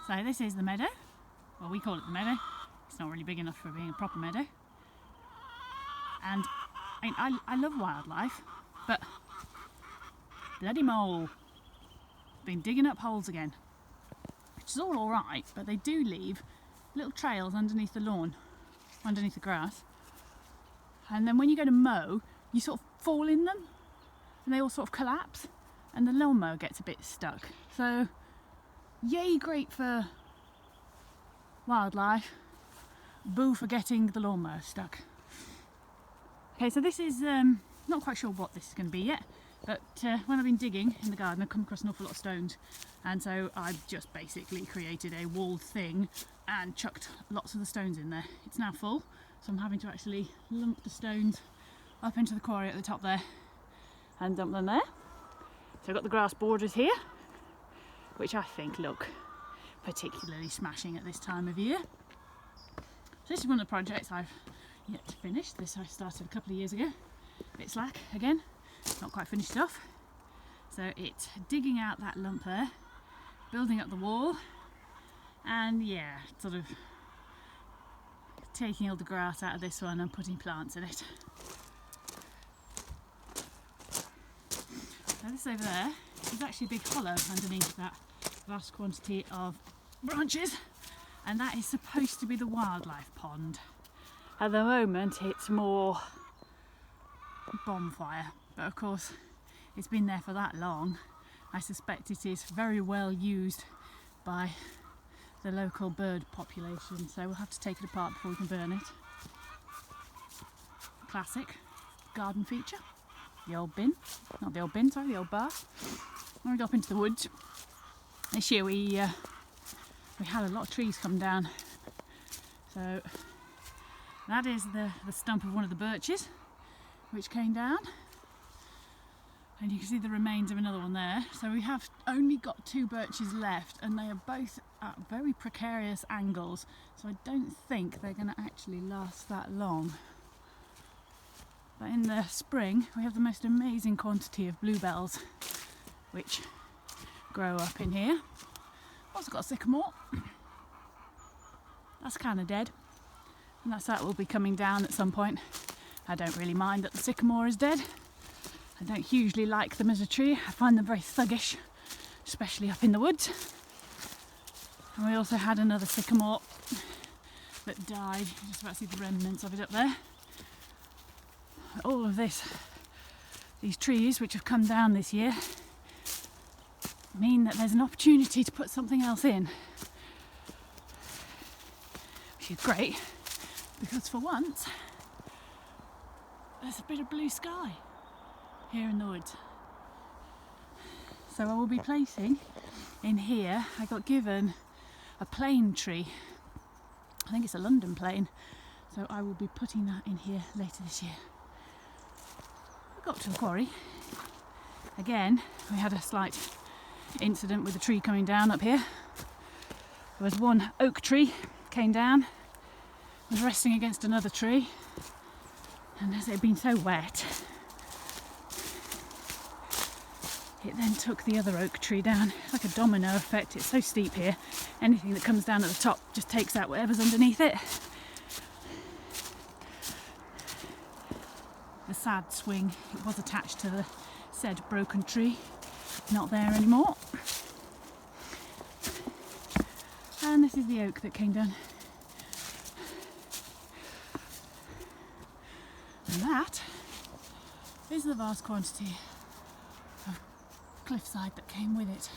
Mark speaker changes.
Speaker 1: So this is the meadow. Well, we call it the meadow. It's not really big enough for being a proper meadow. And I love wildlife, but bloody mole. Been digging up holes again, which is all right, but they do leave little trails underneath the lawn, underneath the grass. And then when you go to mow, you sort of fall in them and they all sort of collapse and the lawnmower gets a bit stuck. So yay, great for wildlife, boo for getting the lawnmower stuck. Okay, so this is, not quite sure what this is going to be yet, but when I've been digging in the garden I've come across an awful lot of stones, and so I've just basically created a walled thing and chucked lots of the stones in there. It's now full, so I'm having to actually lump the stones up into the quarry at the top there and dump them there. So I've got the grass borders here, which I think look particularly smashing at this time of year. So this is one of the projects I've yet to finish. This I started a couple of years ago. A bit slack again, not quite finished off. So it's digging out that lump there, building up the wall, and yeah, sort of taking all the grass out of this one and putting plants in it. So this over there is actually a big hollow underneath that vast quantity of branches, and that is supposed to be the wildlife pond. At the moment it's more bonfire, but of course it's been there for that long. I suspect it is very well used by the local bird population, so we'll have to take it apart before we can burn it. Classic garden feature. The old bin, not the old bin, sorry, the old bar. When we go up into the woods, this year we had a lot of trees come down. So that is the stump of one of the birches which came down, and you can see the remains of another one there. So we have only got 2 birches left, and they are both at very precarious angles, so I don't think they're going to actually last that long. But in the spring we have the most amazing quantity of bluebells which grow up in here. Also got a sycamore. That's kind of dead, and that will be coming down at some point. I don't really mind that the sycamore is dead. I don't hugely like them as a tree. I find them very thuggish, especially up in the woods. And we also had another sycamore that died. You just about to see the remnants of it up there. All of these trees which have come down this year mean that there's an opportunity to put something else in, which is great because for once there's a bit of blue sky here in the woods. So I will be placing in here, I got given a plane tree. I think it's a London plane, so I will be putting that in here later this year. We got to the quarry. Again, we had a slight incident with a tree coming down up here. There was one oak tree came down, was resting against another tree, and as it had been so wet, it then took the other oak tree down. It's like a domino effect. It's so steep here. Anything that comes down at the top just takes out whatever's underneath it. The sad swing, it was attached to the said broken tree, not there anymore. And this is the oak that came down. And that is the vast quantity of cliffside that came with it.